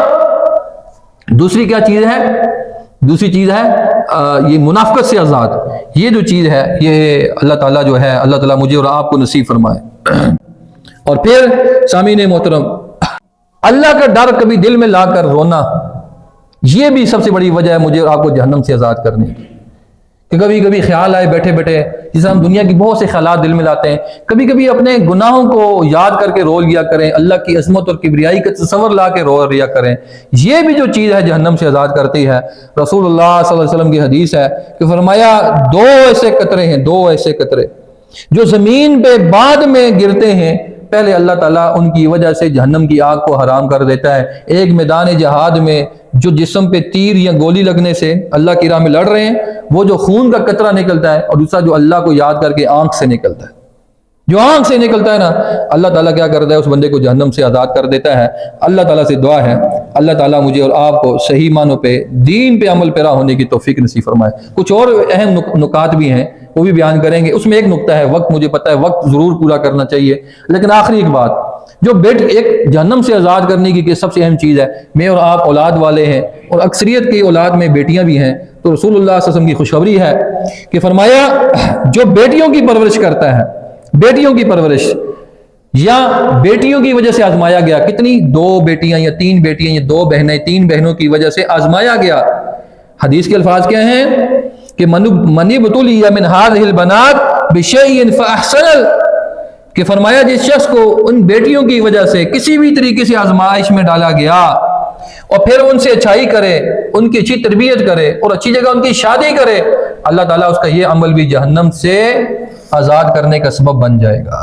دوسری کیا چیز ہے؟ دوسری چیز ہے یہ منافقت سے آزاد۔ یہ جو چیز ہے یہ اللہ تعالیٰ جو ہے، اللہ تعالیٰ مجھے اور آپ کو نصیب فرمائے۔ اور پھر سامعین محترم، اللہ کا ڈر کبھی دل میں لا کر رونا، یہ بھی سب سے بڑی وجہ ہے مجھے اور آپ کو جہنم سے آزاد کرنے کی۔ کہ کبھی کبھی خیال آئے بیٹھے بیٹھے، جسے ہم دنیا کی بہت سے خیالات دل میں لاتے ہیں، کبھی کبھی اپنے گناہوں کو یاد کر کے رو لیا کریں، اللہ کی عظمت اور کبریائی کا تصور لا کے رو لیا کریں۔ یہ بھی جو چیز ہے جہنم سے آزاد کرتی ہے۔ رسول اللہ صلی اللہ علیہ وسلم کی حدیث ہے کہ فرمایا دو ایسے قطرے ہیں، دو ایسے قطرے جو زمین پہ بعد میں گرتے ہیں، پہلے اللہ تعالیٰ ان کی وجہ سے جہنم کی آگ کو حرام کر دیتا ہے۔ ایک میدان جہاد میں جو جسم پہ تیر یا گولی لگنے سے اللہ کی راہ میں لڑ رہے ہیں، وہ جو خون کا قطرہ نکلتا ہے، اور دوسرا جو اللہ کو یاد کر کے آنکھ سے نکلتا ہے، جو آنکھ سے نکلتا ہے نا، اللہ تعالیٰ کیا کرتا ہے، اس بندے کو جہنم سے آزاد کر دیتا ہے۔ اللہ تعالیٰ سے دعا ہے اللہ تعالیٰ مجھے اور آپ کو صحیح معنوں پہ دین پہ عمل پیرا ہونے کی توفیق نصیب فرمائے۔ کچھ اور اہم نکات بھی ہیں، وہ بھی بیان کریں گے۔ اس میں ایک نکتہ ہے، وقت مجھے پتہ ہے وقت ضرور پورا کرنا چاہیے، لیکن آخری ایک بات جو ایک جہنم سے آزاد کرنے کی سب سے اہم چیز ہے، میں اور آپ اولاد والے ہیں، اور اکثریت کی اولاد میں بیٹیاں بھی ہیں، تو رسول اللہ صلی اللہ علیہ وسلم کی خوشخبری ہے کہ فرمایا جو بیٹیوں کی پرورش کرتا ہے، بیٹیوں کی پرورش یا بیٹیوں کی وجہ سے آزمایا گیا، کتنی، 2 بیٹیاں یا 3 بیٹیاں یا 2 بہنیں، 3 بہنوں کی وجہ سے آزمایا گیا۔ حدیث کے الفاظ کیا ہیں کہ من ابتلی من هذه البنات بشیء فاحسن، کہ فرمایا جس شخص کو ان بیٹیوں کی وجہ سے کسی بھی طریقے سے آزمائش میں ڈالا گیا اور پھر ان سے اچھائی کرے، ان کی اچھی تربیت کرے اور اچھی جگہ ان کی شادی کرے، اللہ تعالیٰ اس کا یہ عمل بھی جہنم سے آزاد کرنے کا سبب بن جائے گا۔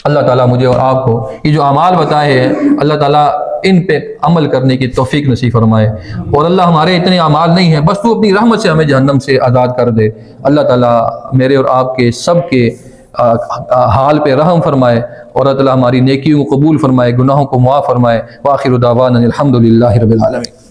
اللہ تعالیٰ مجھے اور آپ کو یہ جو اعمال بتائے ہیں، اللہ تعالیٰ ان پہ عمل کرنے کی توفیق نصیب فرمائے، اور اللہ ہمارے اتنے اعمال نہیں ہیں، بس تو اپنی رحمت سے ہمیں جہنم سے آزاد کر دے۔ اللہ تعالیٰ میرے اور آپ کے سب کے حال پہ رحم فرمائے، اور اللہ تعالیٰ ہماری نیکیوں کو قبول فرمائے، گناہوں کو معاف فرمائے۔ وآخر دعوانا الحمدللہ رب العالمین۔